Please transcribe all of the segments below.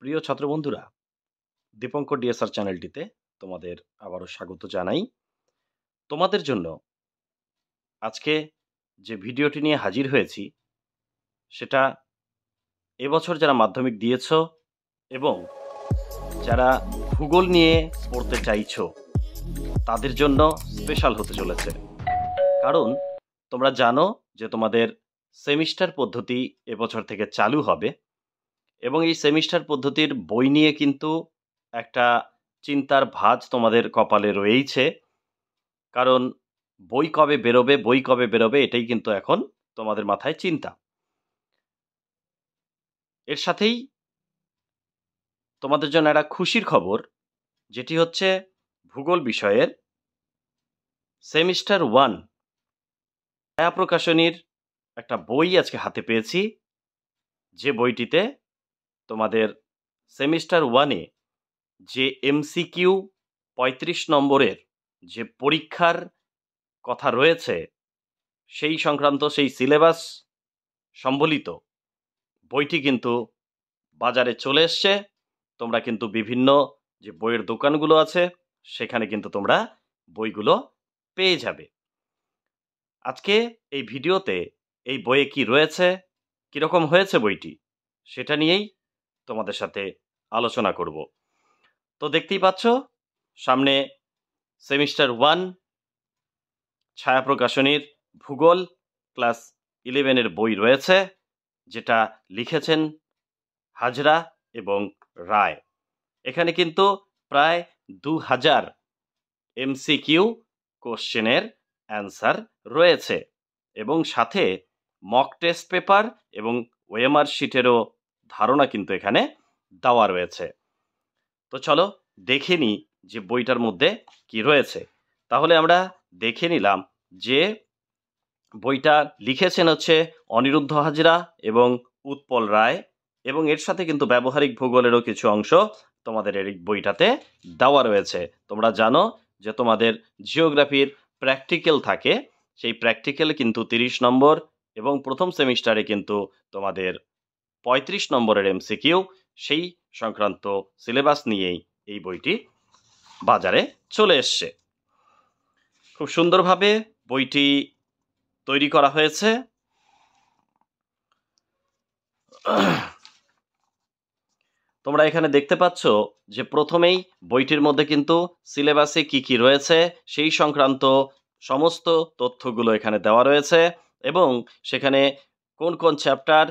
প্রিয় ছাত্র বন্ধুরা, দীপঙ্কর ডিএসআর চ্যানেলটিতে তোমাদের আবারও স্বাগত জানাই। তোমাদের জন্য আজকে যে ভিডিওটি নিয়ে হাজির হয়েছি সেটা এবছর যারা মাধ্যমিক দিয়েছো এবং যারা ভূগোল নিয়ে পড়তে চাইছো তাদের জন্য স্পেশাল হতে চলেছে। কারণ তোমরা জানো যে তোমাদের সেমিস্টার পদ্ধতি এবছর থেকে চালু হবে এবং এই সেমিস্টার পদ্ধতির বই নিয়ে কিন্তু একটা চিন্তার ভাঁজ তোমাদের কপালে রয়েইছে। কারণ বই কবে বেরোবে এটাই কিন্তু এখন তোমাদের মাথায় চিন্তা। এর সাথেই তোমাদের জন্য একটা খুশির খবর, যেটি হচ্ছে ভূগোল বিষয়ের সেমিস্টার 1 ছায়া প্রকাশনীর একটা বই আজকে হাতে পেয়েছি, যে বইটিতে তোমাদের সেমিস্টার 1-এ যে এমসিকিউ 35 নম্বরের যে পরীক্ষার কথা রয়েছে সেই সংক্রান্ত সেই সিলেবাস সম্বলিত বইটি কিন্তু বাজারে চলে এসছে। তোমরা কিন্তু বিভিন্ন যে বইয়ের দোকানগুলো আছে সেখানে কিন্তু তোমরা বইগুলো পেয়ে যাবে। আজকে এই ভিডিওতে এই বইয়ে কি রয়েছে, কিরকম হয়েছে বইটি, সেটা নিয়েই তোমাদের সাথে আলোচনা করব। তো দেখতেই পাচ্ছ সামনে সেমিস্টার 1 ছায়া প্রকাশনীর ভূগোল ক্লাস 11-এর বই রয়েছে, যেটা লিখেছেন হাজরা এবং রায়। এখানে কিন্তু প্রায় 2000 এমসিকিউ কোশ্চেনের অ্যান্সার রয়েছে এবং সাথে মক টেস্ট পেপার এবং ওএমআর শিটেরও ধারণা কিন্তু এখানে দেওয়া রয়েছে। তো চলো দেখে নিই যে বইটার মধ্যে কি রয়েছে। তাহলে আমরা দেখে নিলাম যে বইটা লিখেছেন হচ্ছে অনিরুদ্ধ হাজরা এবং উৎপল রায়, এবং এর সাথে কিন্তু ব্যবহারিক ভূগোলেরও কিছু অংশ তোমাদের এই বইটাতে দেওয়া রয়েছে। তোমরা জানো যে তোমাদের জিওগ্রাফির প্র্যাকটিক্যাল থাকে, সেই প্র্যাকটিক্যালে কিন্তু 30 নম্বর এবং প্রথম সেমিস্টারে কিন্তু তোমাদের 35 নম্বরের এমসিকিউ, সেই সংক্রান্ত সিলেবাস নিয়েই এই বইটি বাজারে চলে এসছে। খুব সুন্দরভাবে বইটি তৈরি করা হয়েছে। তোমরা এখানে দেখতে পাচ্ছ যে প্রথমেই বইটির মধ্যে কিন্তু সিলেবাসে কি কি রয়েছে সেই সংক্রান্ত সমস্ত তথ্যগুলো এখানে দেওয়া রয়েছে এবং সেখানে কোন কোন চ্যাপ্টার,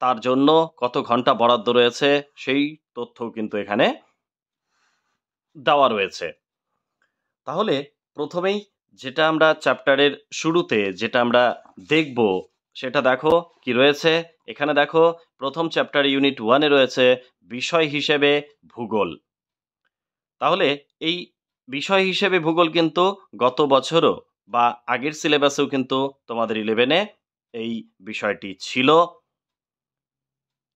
তার জন্য কত ঘন্টা বরাদ্দ রয়েছে সেই তথ্যও কিন্তু এখানে দেওয়া রয়েছে। তাহলে প্রথমেই যেটা আমরা চ্যাপ্টারের শুরুতে যেটা আমরা দেখব সেটা দেখো কি রয়েছে। এখানে দেখো প্রথম চ্যাপ্টার ইউনিট 1-এ রয়েছে বিষয় হিসেবে ভূগোল। তাহলে এই বিষয় হিসেবে ভূগোল কিন্তু গত বছরও বা আগের সিলেবাসেও কিন্তু তোমাদের 11-এ এই বিষয়টি ছিল।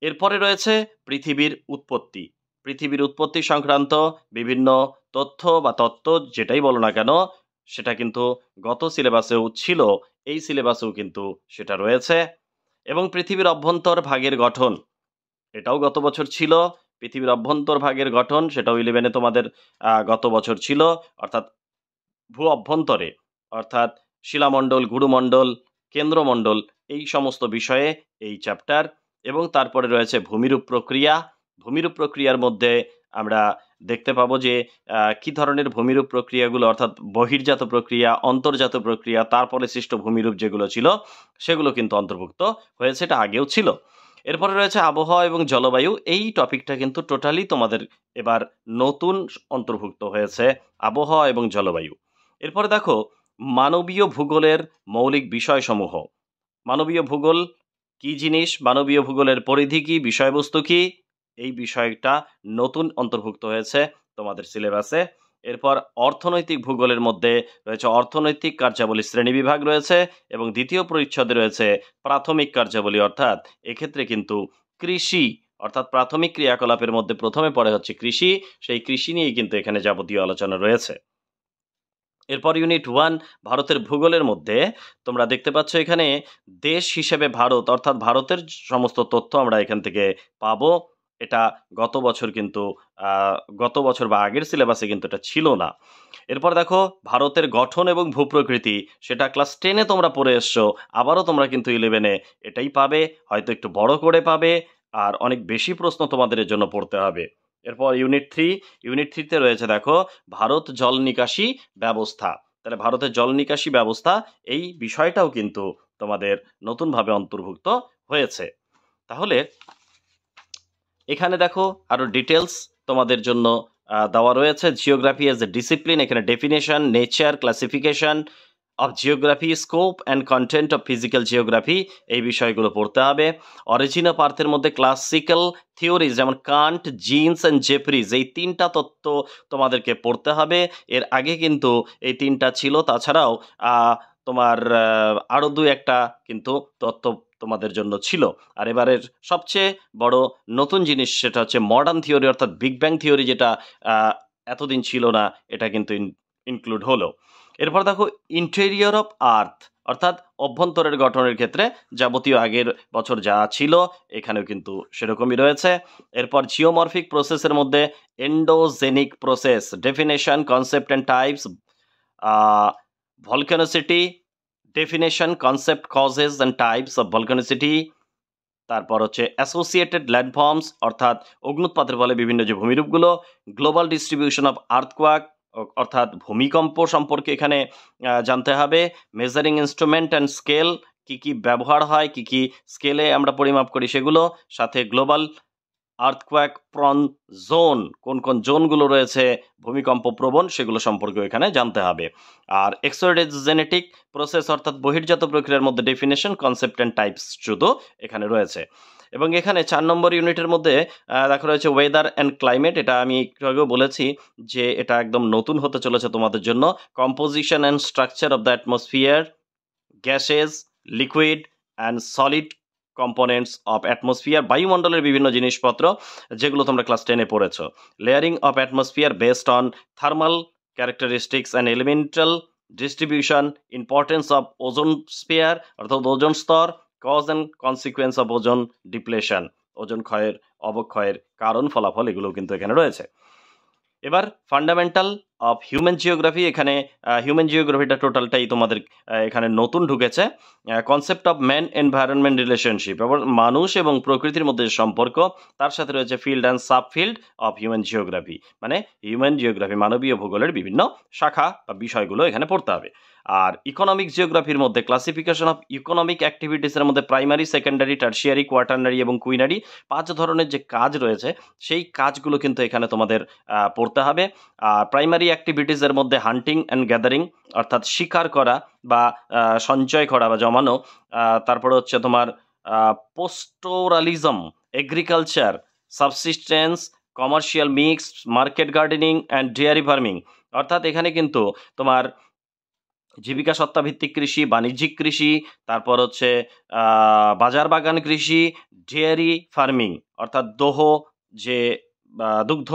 এরপরে রয়েছে পৃথিবীর উৎপত্তি। পৃথিবীর উৎপত্তি সংক্রান্ত বিভিন্ন তথ্য বা তত্ত্ব যেটাই বলো না কেন সেটা কিন্তু গত সিলেবাসেও ছিল, এই সিলেবাসেও কিন্তু সেটা রয়েছে। এবং পৃথিবীর অভ্যন্তর ভাগের গঠন, এটাও গত বছর ছিল। পৃথিবীর অভ্যন্তর ভাগের গঠন সেটাও 11-এ তোমাদের গত বছর ছিল, অর্থাৎ ভূ অভ্যন্তরে, অর্থাৎ শিলামণ্ডল, গুরুমণ্ডল, কেন্দ্রমণ্ডল, এই সমস্ত বিষয়ে এই চ্যাপ্টার। এবং তারপরে রয়েছে ভূমিরূপ প্রক্রিয়া। ভূমিরূপ প্রক্রিয়ার মধ্যে আমরা দেখতে পাবো যে কি ধরনের ভূমিরূপ প্রক্রিয়াগুলো, অর্থাৎ বহির্জাত প্রক্রিয়া, অন্তর্জাত প্রক্রিয়া, তারপরে সৃষ্ট ভূমিরূপ যেগুলো ছিল সেগুলো কিন্তু অন্তর্ভুক্ত হয়েছে, এটা আগেও ছিল। এরপরে রয়েছে আবহাওয়া এবং জলবায়ু। এই টপিকটা কিন্তু টোটালি তোমাদের এবার নতুন অন্তর্ভুক্ত হয়েছে, আবহাওয়া এবং জলবায়ু। এরপরে দেখো মানবীয় ভূগোলের মৌলিক বিষয়সমূহ। মানবীয় ভূগোল কি জিনিস, মানবীয় ভূগোলের পরিধি কি, বিষয়বস্তু কি, এই বিষয়টা নতুন অন্তর্ভুক্ত হয়েছে তোমাদের সিলেবাসে। এরপর অর্থনৈতিক ভূগোলের মধ্যে রয়েছে অর্থনৈতিক কার্যাবলী শ্রেণীবিভাগ রয়েছে এবং দ্বিতীয় পরিচ্ছদে রয়েছে প্রাথমিক কার্যাবলী, অর্থাৎ এক্ষেত্রে কিন্তু কৃষি, অর্থাৎ প্রাথমিক ক্রিয়াকলাপের মধ্যে প্রথমে পড়ে হচ্ছে কৃষি, সেই কৃষি নিয়েই কিন্তু এখানে যাবতীয় আলোচনা রয়েছে। এরপর ইউনিট 1 ভারতের ভূগোলের মধ্যে তোমরা দেখতে পাচ্ছ এখানে দেশ হিসেবে ভারত, অর্থাৎ ভারতের সমস্ত তথ্য আমরা এখান থেকে পাবো। এটা গত বছর কিন্তু গত বছর বা আগের সিলেবাসে কিন্তু এটা ছিল না। এরপর দেখো ভারতের গঠন এবং ভূপ্রকৃতি, সেটা ক্লাস 10-এ তোমরা পড়ে এসছো, আবারও তোমরা কিন্তু 11-এ এটাই পাবে, হয়তো একটু বড় করে পাবে, আর অনেক বেশি প্রশ্ন তোমাদের এর জন্য পড়তে হবে। এরপর ইউনিট 3-তে রয়েছে দেখো ভারত জল নিকাশি ব্যবস্থা। তাহলে ভারতের জল নিকাশি ব্যবস্থা, এই বিষয়টাও কিন্তু তোমাদের নতুনভাবে অন্তর্ভুক্ত হয়েছে। তাহলে এখানে দেখো আরো ডিটেলস তোমাদের জন্য দেওয়া রয়েছে। জিওগ্রাফি এজ এ ডিসিপ্লিন, এখানে definition, nature, classification of geography, scope and content of physical geography, এই বিষয়গুলো পড়তে হবে। অরিজিন অফ আর্থের মধ্যে ক্লাসিক্যাল থিওরিজ যেমন কান্ট, জিন্স অ্যান্ড জেফরিজ, এই 3টা তত্ত্ব তোমাদেরকে পড়তে হবে। এর আগে কিন্তু এই 3টা ছিল, তাছাড়াও তোমার আরও 2-1টা কিন্তু তত্ত্ব তোমাদের জন্য ছিল। আর এবারের সবচেয়ে বড় নতুন জিনিস সেটা হচ্ছে মডার্ন থিওরি, অর্থাৎ বিগ ব্যাং থিওরি, যেটা এতদিন ছিল না, এটা কিন্তু ইনক্লুড হলো। এরপর দেখো ইন্টেরিয়র অফ আর্থ, অর্থাৎ অভ্যন্তরের গঠনের ক্ষেত্রে যাবতীয় আগের বছর যা ছিল এখানেও কিন্তু সেরকমই রয়েছে। এরপর জিওমরফিক প্রসেসের মধ্যে endogenic process, definition, concept and types, volcanicity, definition, concept, causes and types of volcanicity. তারপর হচ্ছে অ্যাসোসিয়েটেড ল্যান্ডফর্মস, অর্থাৎ অগ্নুৎপাতের ফলে বিভিন্ন যে ভূমিরূপগুলো, গ্লোবাল ডিস্ট্রিবিউশন অফ আর্থকোয়াক, অর্থাৎ ভূমিকম্প সম্পর্কে এখানে জানতে হবে। মেজারিং ইনস্ট্রুমেন্ট অ্যান্ড স্কেল, কি কি ব্যবহার হয়, কি কি স্কেলে আমরা পরিমাপ করি সেগুলো, সাথে গ্লোবাল আর্থকোয়াক প্রন জোন, কোন কোন জোনগুলো রয়েছে ভূমিকম্প প্রবণ, সেগুলো সম্পর্কেও এখানে জানতে হবে। আর এক্সোজেনেটিক প্রসেস, অর্থাৎ বহির্জাত প্রক্রিয়ার মধ্যে ডেফিনেশন, কনসেপ্ট অ্যান্ড টাইপস শুধু এখানে রয়েছে। এবং এখানে 4 নম্বর ইউনিটের মধ্যে দেখা রয়েছে ওয়েদার অ্যান্ড ক্লাইমেট, এটা আমি একটু আগেও বলেছি যে এটা একদম নতুন হতে চলেছে তোমাদের জন্য। Composition and structure of the atmosphere, gases, liquid and solid components of atmosphere, বায়ুমণ্ডলের বিভিন্ন জিনিসপত্র যেগুলো তোমরা ক্লাস 10-এ পড়েছো। Layering of atmosphere based on thermal characteristics and elemental distribution, importance of ozone spare, অর্থাৎ ওজন স্তর, কজ অ্যান্ড কনসিকুয়েন্স অফ ওজন ডিপ্লেশন, ওজন ক্ষয়ের অবক্ষয়ের কারণ ফলাফল, এগুলো কিন্তু এখানে রয়েছে। এবার ফান্ডামেন্টাল অফ হিউম্যান জিওগ্রাফি, এখানে হিউম্যান জিওগ্রাফিটা টোটালটাই তোমাদের এখানে নতুন ঢুকেছে। Concept of man environment relationship, আবার মানুষ এবং প্রকৃতির মধ্যে সম্পর্ক, তার সাথে রয়েছে field and subfield of human geography, মানে হিউম্যান জিওগ্রাফি মানবীয় ভূগোলের বিভিন্ন শাখা বা বিষয়গুলো এখানে পড়তে হবে। আর ইকোনমিক জিওগ্রাফির মধ্যে ক্লাসিফিকেশন অফ ইকোনমিক অ্যাক্টিভিটিসের মধ্যে প্রাইমারি, সেকেন্ডারি, টার্সিয়ারি, কোয়াটারনারি এবং কুইনারি, 5 ধরনের যে কাজ রয়েছে সেই কাজগুলো কিন্তু এখানে তোমাদের পড়তে হবে। প্রাইমারি অ্যাক্টিভিটিসের মধ্যে হান্টিং অ্যান্ড গ্যাদারিং, অর্থাৎ শিকার করা বা সঞ্চয় করা বা জমানো। তারপরে হচ্ছে তোমার pastoralism, agriculture, subsistence, commercial mixed, market gardening and dairy farming, অর্থাৎ এখানে কিন্তু তোমার জীবিকা সত্তাভিত্তিক কৃষি, বাণিজ্যিক কৃষি, তারপর হচ্ছে বাজার বাগান কৃষি, ডেয়ারি ফার্মিং, অর্থাৎ যে দুগ্ধ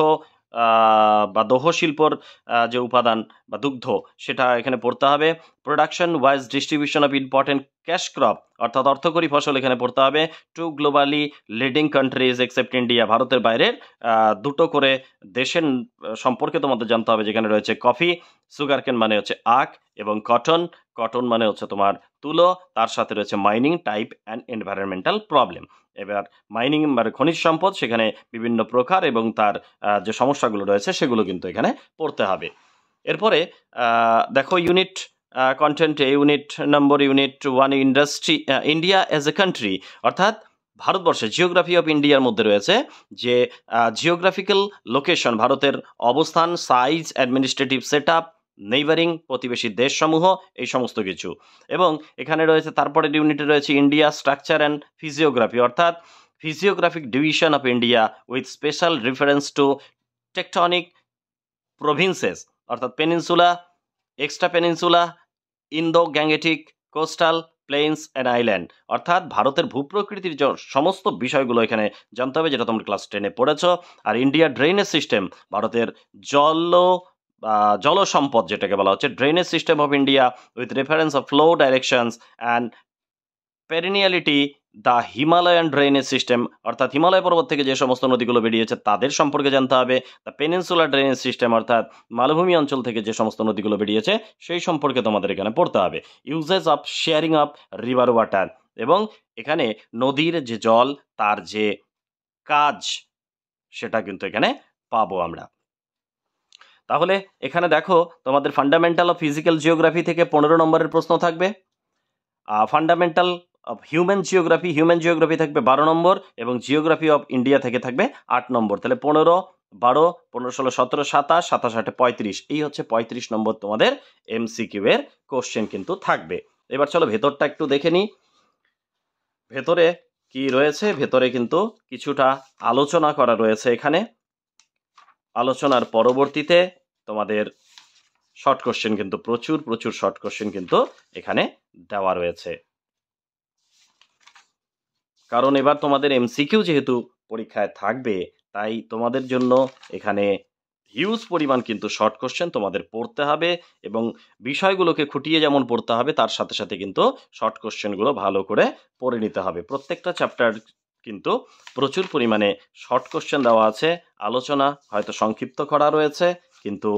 বা দোহ শিল্পর যে উপাদান বা দুগ্ধ, সেটা এখানে পড়তে হবে। Production wise distribution of important cash crop, অর্থাৎ অর্থকরী ফসল এখানে পড়তে হবে। Two globally leading countries except India, ভারতের বাইরের 2টো করে দেশের সম্পর্কে তোমাদের জানতে হবে, যেখানে রয়েছে কফি, সুগারকেন মানে হচ্ছে আখ, এবং কটন মানে হচ্ছে তোমার তুলো, তার সাথে রয়েছে mining type and environmental problem. এবার মাইনিং মানে খনিজ সম্পদ, সেখানে বিভিন্ন প্রকার এবং তার যে সমস্যাগুলো রয়েছে সেগুলো কিন্তু এখানে পড়তে হবে। এরপরে দেখো ইউনিট কন্টেন্টে unit 1 industry, India as a country, অর্থাৎ ভারতবর্ষে জিওগ্রাফি অফ ইন্ডিয়ার মধ্যে রয়েছে যে জিওগ্রাফিক্যাল লোকেশন, ভারতের অবস্থান, size, administrative set up, neighbouring প্রতিবেশী দেশসমূহ, এই সমস্ত কিছু। এবং এখানে রয়েছে তারপরে ইউনিটে রয়েছে ইন্ডিয়া স্ট্রাকচার অ্যান্ড ফিজিওগ্রাফি, অর্থাৎ physiographic division of India with special reference to tectonic provinces, অর্থাৎ peninsula, extra peninsula, Indo Gangetic, coastal, plains and island, অর্থাৎ ভারতের ভূপ্রকৃতির সমস্ত বিষয়গুলো এখানে জানতে হবে, যেটা তোমরা ক্লাস 10-এ পড়েছো। আর ইন্ডিয়া ড্রেনেজ সিস্টেম, ভারতের জল সম্পদ যেটাকে বলা হচ্ছে drainage system of India with reference of flow directions and perenniality the Himalayan drainage system, অর্থাৎ হিমালয় পর্বত থেকে যে সমস্ত নদীগুলো বেরিয়েছে তাদের সম্পর্কে জানতে হবে। দ্য পেনিনসুলার ড্রেনেজ সিস্টেম, অর্থাৎ মালভূমি অঞ্চল থেকে যে সমস্ত নদীগুলো বেরিয়েছে সেই সম্পর্কে তোমাদের এখানে পড়তে হবে। Uses of sharing of river water, এবং এখানে নদীর যে জল তার যে কাজ সেটা কিন্তু এখানে পাবো আমরা। তাহলে এখানে দেখো তোমাদের ফান্ডামেন্টাল অফ ফিজিক্যাল জিওগ্রাফি থেকে 15 নম্বরের প্রশ্ন থাকবে। ফান্ডামেন্টাল অফ হিউম্যান জিওগ্রাফি থাকবে 12 নম্বর, এবং জিওগ্রাফি অফ ইন্ডিয়া থেকে থাকবে 8 নম্বর। তাহলে 15, 12, 15, 16, 17, 27, 27, 8, 35, এই হচ্ছে 35 নম্বর তোমাদের এমসিকিউ এর কোশ্চেন কিন্তু থাকবে। এবার চলো ভেতরটা একটু দেখে নিই। ভেতরে কি রয়েছে? ভেতরে কিন্তু কিছুটা আলোচনা করা রয়েছে এখানে। আলোচনার পরবর্তীতে তোমাদের শর্ট কোশ্চেন কিন্তু প্রচুর শর্ট কোশ্চেন কিন্তু এখানে দেওয়া রয়েছে। কারণ এবার তোমাদের এমসিকিউ যেহেতু পরীক্ষায় থাকবে, তাই তোমাদের জন্য এখানে হিউজ পরিমাণ কিন্তু শর্ট কোশ্চেন তোমাদের পড়তে হবে, এবং বিষয়গুলোকে খুঁটিয়ে যেমন পড়তে হবে তার সাথে সাথে কিন্তু শর্ট কোশ্চেনগুলো ভালো করে পড়ে নিতে হবে। প্রত্যেকটা চ্যাপ্টার কিন্তু প্রচুর পরিমাণে শর্ট কোশ্চেন দেওয়া আছে। আলোচনা হয়তো সংক্ষিপ্ত করা রয়েছে, কিন্তু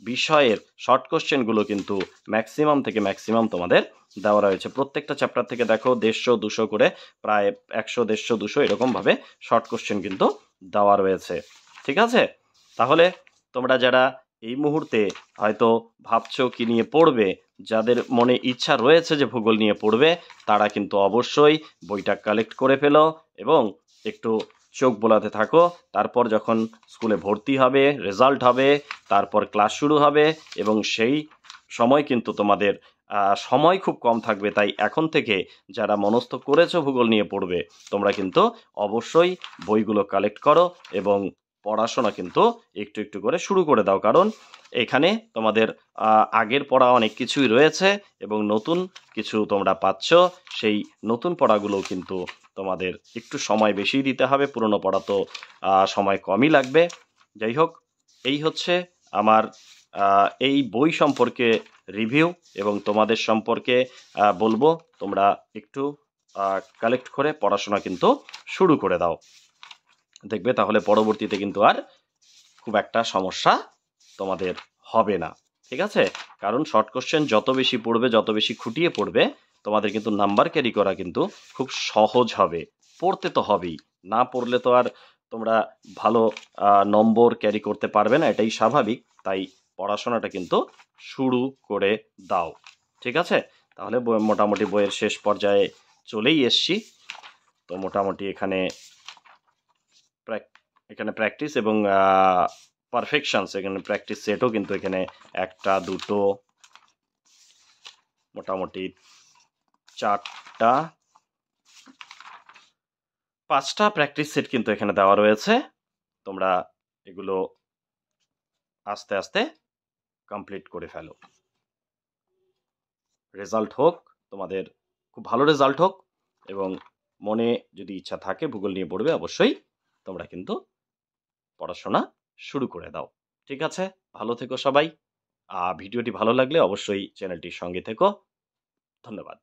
বিষয়ের শর্ট কোশ্চেনগুলো কিন্তু ম্যাক্সিমাম তোমাদের দেওয়া রয়েছে। প্রত্যেকটা চ্যাপ্টার থেকে দেখো 150, 200 করে, প্রায় 100, 150, 200 এরকমভাবে শর্ট কোশ্চেন কিন্তু দেওয়া রয়েছে। ঠিক আছে? তাহলে তোমরা যারা এই মুহূর্তে হয়তো ভাবছো কি নিয়ে পড়বে, যাদের মনে ইচ্ছা রয়েছে যে ভূগোল নিয়ে পড়বে, তারা কিন্তু অবশ্যই বইটা কালেক্ট করে ফেলো এবং একটু চোখ বোলাতে থাকো। তারপর যখন স্কুলে ভর্তি হবে, রেজাল্ট হবে, তারপর ক্লাস শুরু হবে, এবং সেই সময় কিন্তু তোমাদের সময় খুব কম থাকবে। তাই এখন থেকে যারা মনস্থ করেছো ভূগোল নিয়ে পড়বে, তোমরা কিন্তু অবশ্যই বইগুলো কালেক্ট করো এবং পড়াশোনা কিন্তু একটু করে শুরু করে দাও। কারণ এখানে তোমাদের আগের পড়া অনেক কিছুই রয়েছে এবং নতুন কিছু তোমরা পাচ্ছ। সেই নতুন পড়াগুলো কিন্তু তোমাদের একটু সময় বেশি দিতে হবে, পুরনো পড়া তো সময় কমই লাগবে। যাই হোক, এই হচ্ছে আমার এই বই সম্পর্কে রিভিউ, এবং তোমাদের সম্পর্কে বলবো তোমরা একটু কালেক্ট করে পড়াশোনা কিন্তু শুরু করে দাও। দেখবে তাহলে পরবর্তীতে কিন্তু আর খুব একটা সমস্যা তোমাদের হবে না। ঠিক আছে? কারণ শর্ট কোশ্চেন যত বেশি পড়বে, যত বেশি খুঁটিয়ে পড়বে, তোমাদের কিন্তু নাম্বার ক্যারি করা কিন্তু খুব সহজ হবে। পড়তে তো হবেই, না পড়লে তো আর তোমরা ভালো নম্বর ক্যারি করতে পারবে না, এটাই স্বাভাবিক। তাই পড়াশোনাটা কিন্তু শুরু করে দাও। ঠিক আছে? তাহলে মোটামুটি বইয়ের শেষ পর্যায়ে চলেই এসছি। তো মোটামুটি এখানে প্র্যাকটিস এবং পারফেকশনস, এখানে প্র্যাকটিস সেটও কিন্তু এখানে 1টা 2টো মোটামুটি 4টা 5টা প্র্যাকটিস সেট কিন্তু এখানে দেওয়া রয়েছে। তোমরা এগুলো আস্তে আস্তে কমপ্লিট করে ফেলো। রেজাল্ট হোক তোমাদের, খুব ভালো রেজাল্ট হোক, এবং মনে যদি ইচ্ছা থাকে ভূগোল নিয়ে পড়বে, অবশ্যই তোমরা কিন্তু পড়াশোনা শুরু করে দাও। ঠিক আছে? ভালো থেকো সবাই। ভিডিওটি ভালো লাগলে অবশ্যই চ্যানেলটির সঙ্গে থেকো। ধন্যবাদ।